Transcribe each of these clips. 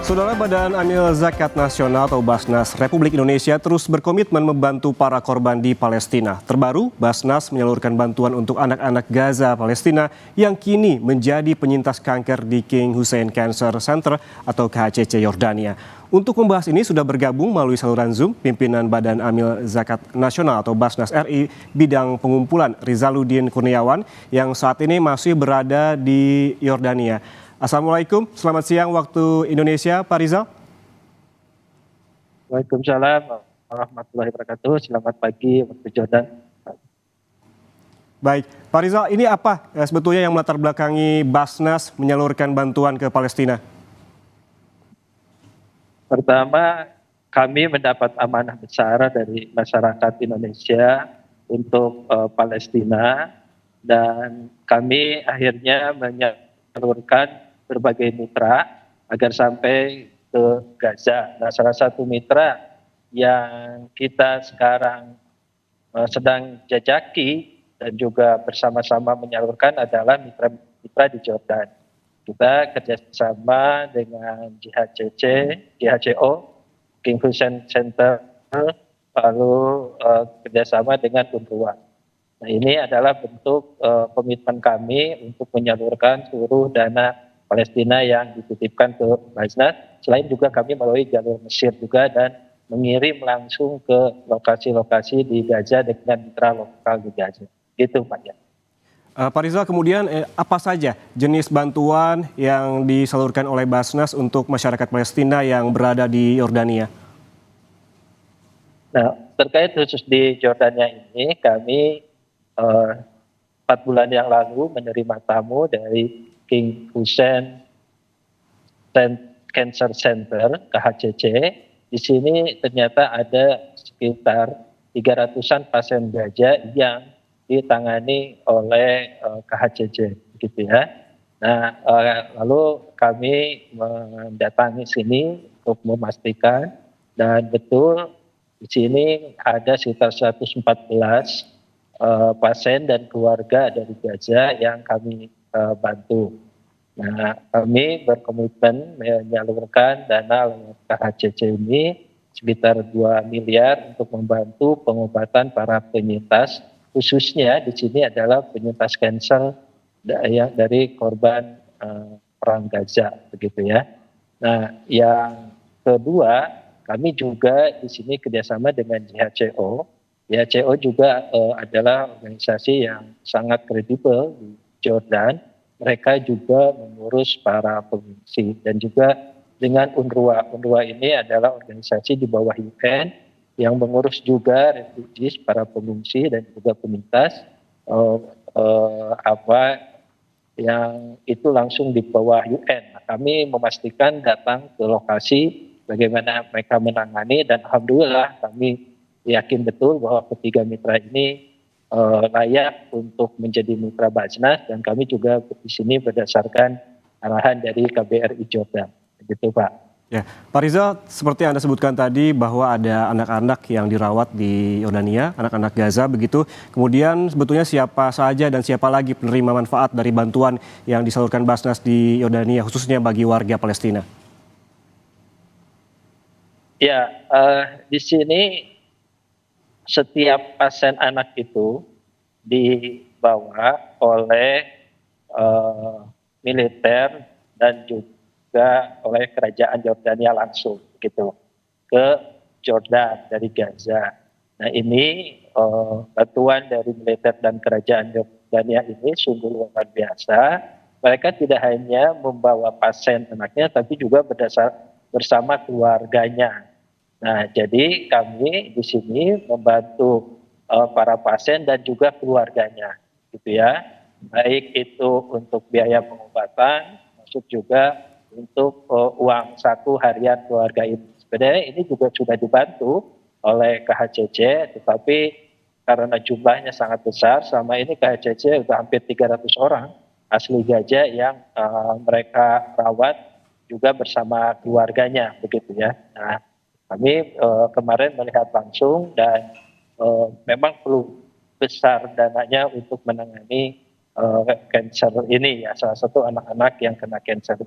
Saudara Badan Amil Zakat Nasional atau Basnas Republik Indonesia terus berkomitmen membantu para korban di Palestina. Terbaru, Basnas menyalurkan bantuan untuk anak-anak Gaza Palestina yang kini menjadi penyintas kanker di King Hussein Cancer Center atau KHCC Yordania. Untuk membahas ini sudah bergabung melalui saluran Zoom pimpinan Badan Amil Zakat Nasional atau Basnas RI bidang pengumpulan Rizaluddin Kurniawan yang saat ini masih berada di Yordania. Assalamualaikum, selamat siang waktu Indonesia, Pak Rizal. Waalaikumsalam warahmatullahi wabarakatuh. Selamat pagi waktu Jordan. Baik, Pak Rizal, ini apa sebetulnya yang melatar belakangi Basnas menyalurkan bantuan ke Palestina? Pertama, kami mendapat amanah besar dari masyarakat Indonesia untuk Palestina dan kami akhirnya menyalurkan berbagai mitra agar sampai ke Gaza. Nah, salah satu mitra yang kita sekarang sedang jajaki dan juga bersama-sama menyalurkan adalah mitra-mitra di Jordan. Kita kerjasama dengan JHCO, King Hussein Center, lalu kerjasama dengan UNRWA. Nah, ini adalah bentuk komitmen kami untuk menyalurkan seluruh dana Palestina yang dititipkan ke Basnas. Selain juga kami melalui jalur Mesir juga dan mengirim langsung ke lokasi-lokasi di Gaza dengan mitra lokal di Gaza. Gitu Pak ya. Pak Rizal, kemudian apa saja jenis bantuan yang disalurkan oleh Basnas untuk masyarakat Palestina yang berada di Yordania? Nah, terkait khusus di Jordania ini, kami 4 bulan yang lalu menerima tamu dari King Hussein Cancer Center (KHCC). Di sini ternyata ada sekitar 300-an pasien gajah yang ditangani oleh KHCC, gitu ya. Nah, lalu kami mendatangi sini untuk memastikan dan betul di sini ada sekitar 114 pasien dan keluarga dari Gaza yang kami bantu. Nah, kami berkomitmen menyalurkan dana lewat KHCC ini sekitar 2 miliar untuk membantu pengobatan para penyintas, khususnya di sini adalah penyintas kanker dari korban perang Gaza, begitu ya. Nah, yang kedua, kami juga di sini kerjasama dengan JHCO. JHCO juga adalah organisasi yang sangat kredibel di Jordan. Mereka juga mengurus para pengungsi dan juga dengan UNRWA. UNRWA ini adalah organisasi di bawah UN yang mengurus juga refugees, para pengungsi dan juga penyintas yang itu langsung di bawah UN. Nah, kami memastikan datang ke lokasi bagaimana mereka menangani dan alhamdulillah kami yakin betul bahwa ketiga mitra ini layak untuk menjadi mitra Basnas dan kami juga di sini berdasarkan arahan dari KBRI Jordan. Begitu Pak. Ya, Pak Rizal, seperti Anda sebutkan tadi bahwa ada anak-anak yang dirawat di Yordania, anak-anak Gaza begitu. Kemudian sebetulnya siapa saja dan siapa lagi penerima manfaat dari bantuan yang disalurkan Basnas di Yordania khususnya bagi warga Palestina? Ya, di sini setiap pasien anak itu dibawa oleh militer dan juga oleh kerajaan Yordania langsung gitu ke Jordan dari Gaza. Nah, ini bantuan dari militer dan kerajaan Yordania ini sungguh luar biasa. Mereka tidak hanya membawa pasien anaknya tapi juga bersama keluarganya. Nah, jadi kami di sini membantu para pasien dan juga keluarganya, gitu ya. Baik itu untuk biaya pengobatan, masuk juga untuk uang satu harian keluarga ini. Sebenarnya ini juga sudah dibantu oleh KHCC, tetapi karena jumlahnya sangat besar, selama ini KHCC sudah hampir 300 orang asli Gaza yang mereka rawat juga bersama keluarganya, begitu ya. Nah, kami kemarin melihat langsung dan memang perlu besar dananya untuk menangani kanker ini ya, salah satu anak-anak yang kena kanker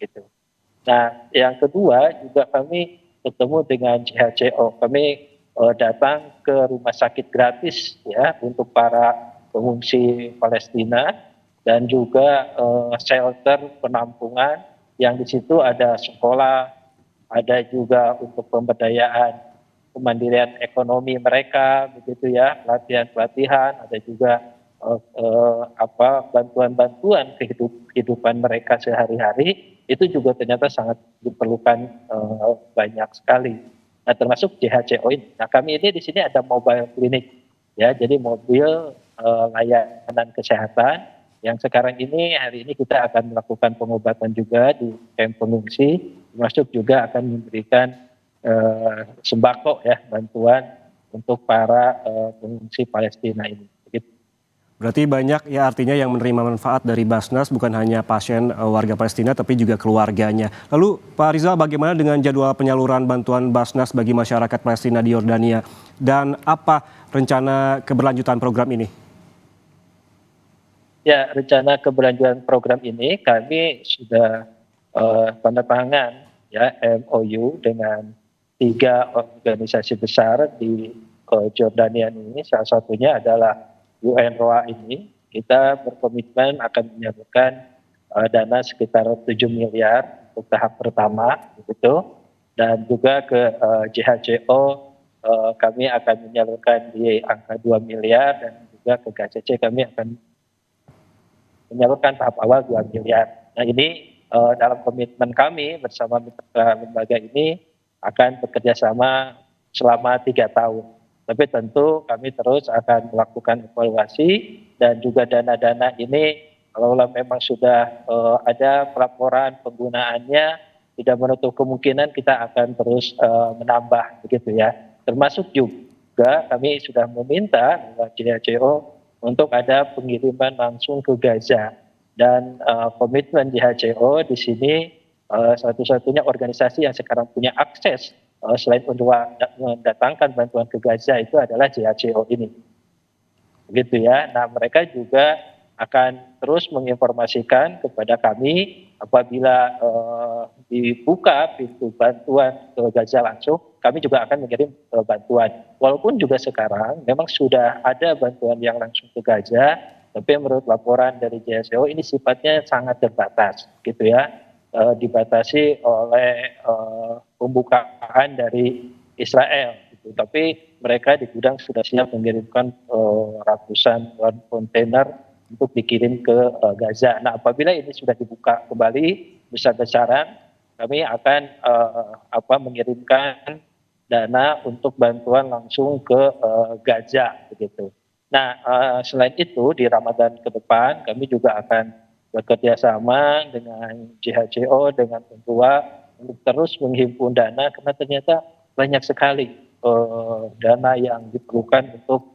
gitu. Nah, yang kedua juga kami bertemu dengan JHCO. Kami datang ke rumah sakit gratis ya untuk para pengungsi Palestina dan juga shelter penampungan yang di situ ada sekolah, ada juga untuk pemberdayaan kemandirian ekonomi mereka, begitu ya, pelatihan-pelatihan, ada juga bantuan-bantuan kehidupan mereka sehari-hari itu juga ternyata sangat diperlukan banyak sekali. Nah, termasuk JHCO ini. Nah, kami ini di sini ada mobile clinic ya, jadi mobil layanan kesehatan yang sekarang ini hari ini kita akan melakukan pengobatan juga di camp pengungsi, termasuk juga akan memberikan sembako ya, bantuan untuk para pengungsi Palestina ini. Begitu. Berarti banyak ya artinya yang menerima manfaat dari Basnas bukan hanya pasien warga Palestina tapi juga keluarganya. Lalu Pak Rizal, bagaimana dengan jadwal penyaluran bantuan Basnas bagi masyarakat Palestina di Yordania dan apa rencana keberlanjutan program ini? Ya, rencana keberlanjutan program ini kami sudah tanda tangan ya MOU dengan 3 organisasi besar di Jordania ini. Salah satunya adalah UNRWA ini. Kita berkomitmen akan menyalurkan dana sekitar 7 miliar untuk tahap pertama begitu. Dan juga ke JHCO kami akan menyalurkan di angka 2 miliar dan juga ke KCC kami akan menyalurkan tahap awal 2 miliar. Nah, ini dalam komitmen kami bersama mitra lembaga ini akan bekerja sama selama 3 tahun. Tapi tentu kami terus akan melakukan evaluasi dan juga dana-dana ini kalau memang sudah ada pelaporan penggunaannya, tidak menutup kemungkinan kita akan terus menambah begitu ya. Termasuk juga kami sudah meminta JHCO untuk ada pengiriman langsung ke Gaza dan komitmen JHCO di sini satu-satunya organisasi yang sekarang punya akses selain untuk mendatangkan bantuan ke Gaza itu adalah JHCO ini, begitu ya. Nah, mereka juga akan terus menginformasikan kepada kami apabila dibuka pintu bantuan ke Gaza langsung, kami juga akan mengirim bantuan. Walaupun juga sekarang memang sudah ada bantuan yang langsung ke Gaza, tapi menurut laporan dari JHCO ini sifatnya sangat terbatas, gitu ya, dibatasi oleh pembukaan dari Israel. Gitu. Tapi mereka di gudang sudah siap mengirimkan ratusan kontainer untuk dikirim ke Gaza. Nah, apabila ini sudah dibuka kembali besar-besaran, kami akan mengirimkan dana untuk bantuan langsung ke Gaza, begitu. Nah, selain itu di Ramadan ke depan kami juga akan bekerja sama dengan JHCO, dengan UNRWA untuk terus menghimpun dana karena ternyata banyak sekali dana yang diperlukan untuk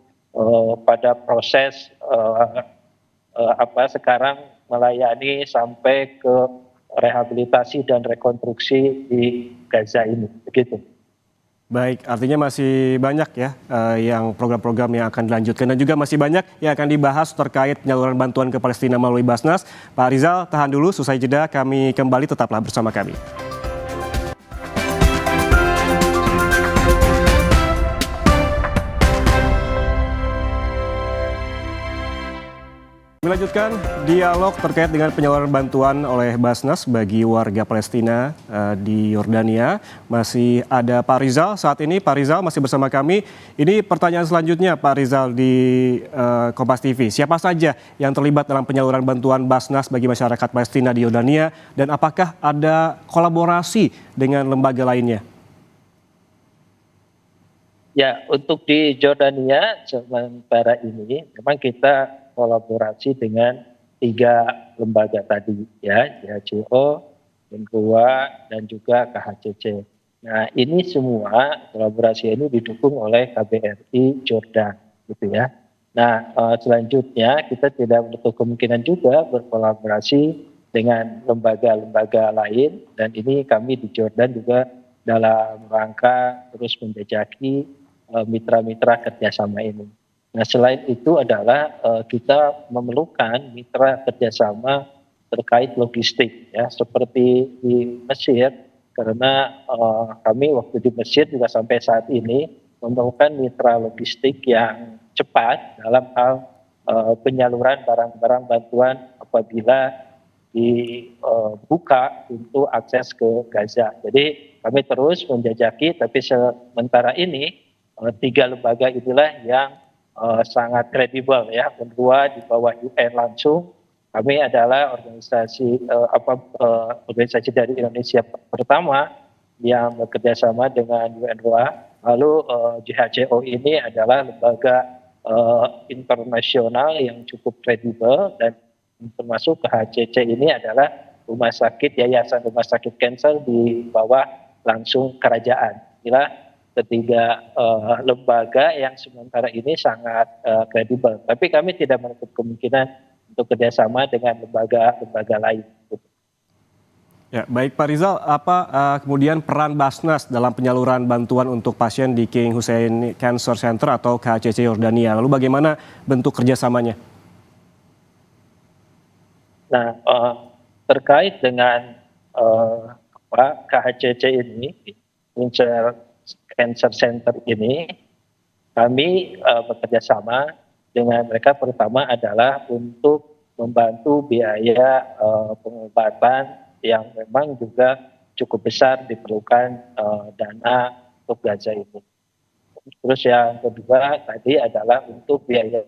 pada proses sekarang melayani sampai ke rehabilitasi dan rekonstruksi di Gaza ini, begitu. Baik, artinya masih banyak ya yang program-program yang akan dilanjutkan dan juga masih banyak yang akan dibahas terkait penyaluran bantuan ke Palestina melalui Basnas. Pak Rizal, tahan dulu, selesai jeda kami kembali, tetaplah bersama kami. Melanjutkan dialog terkait dengan penyaluran bantuan oleh Basnas bagi warga Palestina di Yordania. Masih ada Pak Rizal saat ini. Pak Rizal masih bersama kami. Ini pertanyaan selanjutnya Pak Rizal di Kompas TV. Siapa saja yang terlibat dalam penyaluran bantuan Basnas bagi masyarakat Palestina di Yordania dan apakah ada kolaborasi dengan lembaga lainnya? Ya, untuk di Jordania sementara ini memang kita kolaborasi dengan 3 lembaga tadi ya, JHCO, UNRWA dan juga KHCC. Nah, ini semua kolaborasi ini didukung oleh KBRI Jordan gitu ya. Nah, selanjutnya kita tidak menutup kemungkinan juga berkolaborasi dengan lembaga-lembaga lain dan ini kami di Jordan juga dalam rangka terus menjajaki mitra-mitra kerjasama ini. Nah, selain itu adalah kita memerlukan mitra kerjasama terkait logistik ya, seperti di Mesir, karena kami waktu di Mesir juga sampai saat ini memerlukan mitra logistik yang cepat dalam hal penyaluran barang-barang bantuan apabila dibuka untuk akses ke Gaza. Jadi kami terus menjajaki, tapi sementara ini tiga lembaga inilah yang sangat kredibel ya, UNRWA di bawah UN langsung. Kami adalah organisasi dari Indonesia pertama yang bekerja sama dengan UNRWA. Lalu JHCO ini adalah lembaga internasional yang cukup kredibel, dan termasuk KHCC ini adalah yayasan rumah sakit kanker di bawah langsung kerajaan. Inilah ketiga lembaga yang sementara ini sangat kredibel. Tapi kami tidak menutup kemungkinan untuk kerjasama dengan lembaga lain. Ya, baik Pak Rizal, apa kemudian peran Basnas dalam penyaluran bantuan untuk pasien di King Hussein Cancer Center atau KHCC Yordania? Lalu bagaimana bentuk kerjasamanya? Nah, terkait dengan KHCC ini, Cancer Center ini, kami bekerja sama dengan mereka. Pertama adalah untuk membantu biaya pengobatan yang memang juga cukup besar, diperlukan dana untuk Gaza ini. Terus yang kedua tadi adalah untuk biaya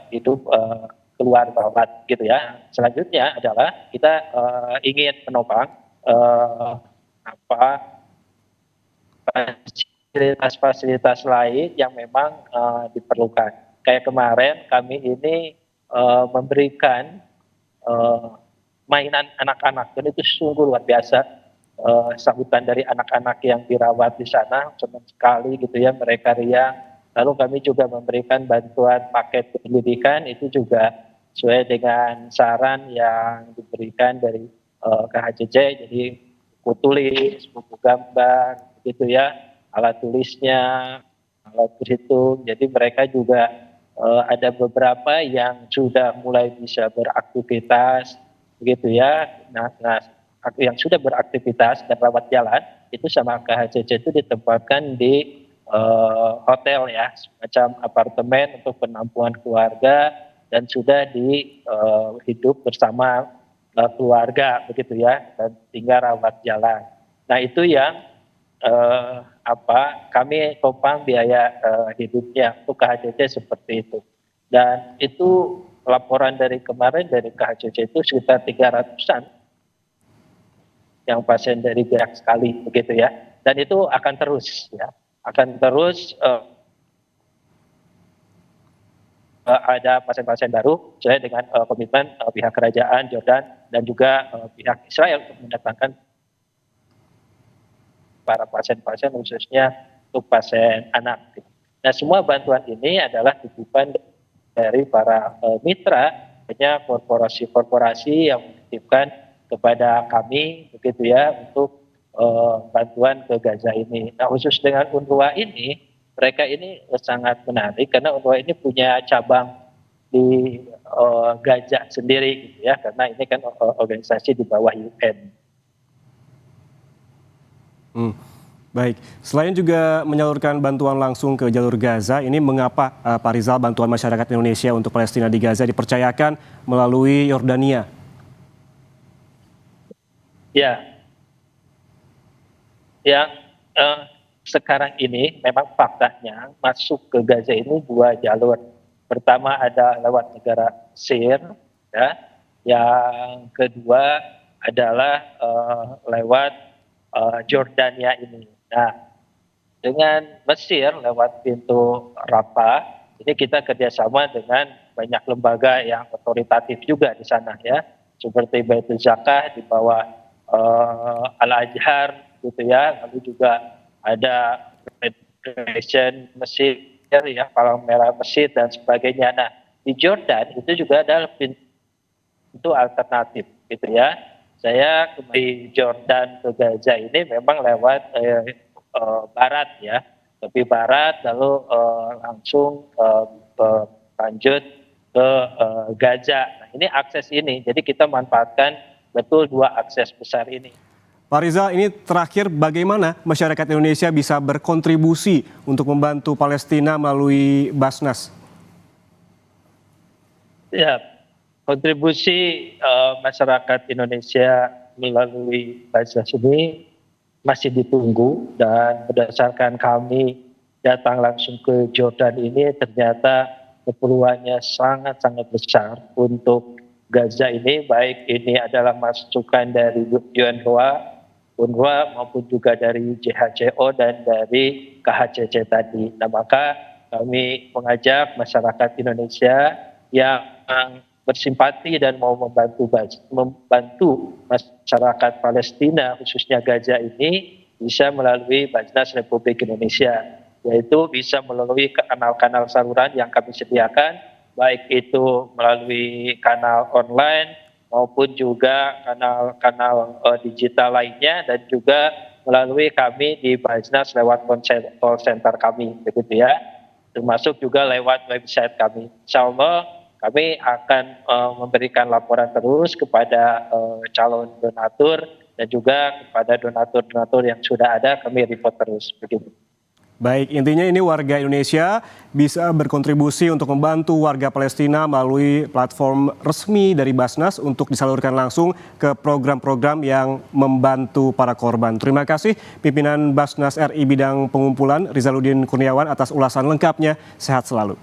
hidup keluar berobat gitu ya. Selanjutnya adalah kita ingin menopang fasilitas-fasilitas lain yang memang diperlukan. Kayak kemarin kami ini memberikan mainan anak-anak, dan itu sungguh luar biasa. Sambutan dari anak-anak yang dirawat di sana, senang sekali gitu ya, mereka riang. Lalu kami juga memberikan bantuan paket pendidikan, itu juga sesuai dengan saran yang diberikan dari KHCC, jadi buku tulis, buku gambar, gitu ya, alat tulisnya, alat berhitung. Jadi mereka juga ada beberapa yang sudah mulai bisa beraktivitas, begitu ya. Nah, yang sudah beraktivitas dan rawat jalan itu sama KHCC itu ditempatkan di hotel ya, semacam apartemen untuk penampungan keluarga, dan sudah hidup bersama keluarga begitu ya, dan tinggal rawat jalan. Nah itu yang kami topang biaya hidupnya untuk KHCC seperti itu. Dan itu laporan dari kemarin dari KHCC itu sekitar 300-an yang pasien dari gerak sekali begitu ya. Dan itu akan terus ya, akan terus ada pasien-pasien baru sesuai dengan komitmen pihak kerajaan Jordan dan juga pihak Israel untuk mendatangkan para pasien-pasien, khususnya untuk pasien anak. Nah, semua bantuan ini adalah titipan dari para mitra, banyak korporasi-korporasi yang menitipkan kepada kami begitu ya, untuk bantuan ke Gaza ini. Nah, khusus dengan UNRWA ini, mereka ini sangat menarik karena UNRWA ini punya cabang di Gaza sendiri gitu ya, karena ini kan organisasi di bawah UN. Baik, selain juga menyalurkan bantuan langsung ke jalur Gaza, ini mengapa Pak Rizal bantuan masyarakat Indonesia untuk Palestina di Gaza dipercayakan melalui Yordania? Ya, yang sekarang ini memang faktanya masuk ke Gaza ini dua jalur. Pertama ada lewat negara Mesir, ya. Yang kedua adalah lewat Jordania ini. Nah, dengan Mesir lewat pintu Rafah, ini kita kerjasama dengan banyak lembaga yang otoritatif juga di sana ya, seperti Baitul Zakah di bawah Al-Azhar gitu ya, lalu juga ada Federation Mesir ya, Palang Merah Mesir dan sebagainya. Nah, di Jordan itu juga ada pintu alternatif gitu ya. Saya di Jordan ke Gaza ini memang lewat barat ya, tepi barat, lalu langsung lanjut ke Gaza. Nah, ini akses ini, jadi kita manfaatkan betul dua akses besar ini. Pak Rizal, ini terakhir bagaimana masyarakat Indonesia bisa berkontribusi untuk membantu Palestina melalui Basnas? Ya, kontribusi masyarakat Indonesia melalui Basnas ini masih ditunggu, dan berdasarkan kami datang langsung ke Jordan ini ternyata keperluannya sangat-sangat besar untuk Gaza ini, baik ini adalah masukan dari UNRWA maupun juga dari JHCO dan dari KHCC tadi. Nah, maka kami mengajak masyarakat Indonesia yang bersimpati dan mau membantu masyarakat Palestina khususnya Gaza ini bisa melalui Basnas Republik Indonesia, yaitu bisa melalui kanal-kanal saluran yang kami sediakan, baik itu melalui kanal online maupun juga kanal-kanal digital lainnya, dan juga melalui kami di Basnas lewat call center kami, begitu ya, termasuk juga lewat website kami. Insya Allah kami akan memberikan laporan terus kepada calon donatur dan juga kepada donatur-donatur yang sudah ada, kami report terus, begitu. Baik, intinya ini warga Indonesia bisa berkontribusi untuk membantu warga Palestina melalui platform resmi dari Basnas untuk disalurkan langsung ke program-program yang membantu para korban. Terima kasih pimpinan Basnas RI bidang pengumpulan Rizaludin Kurniawan atas ulasan lengkapnya. Sehat selalu.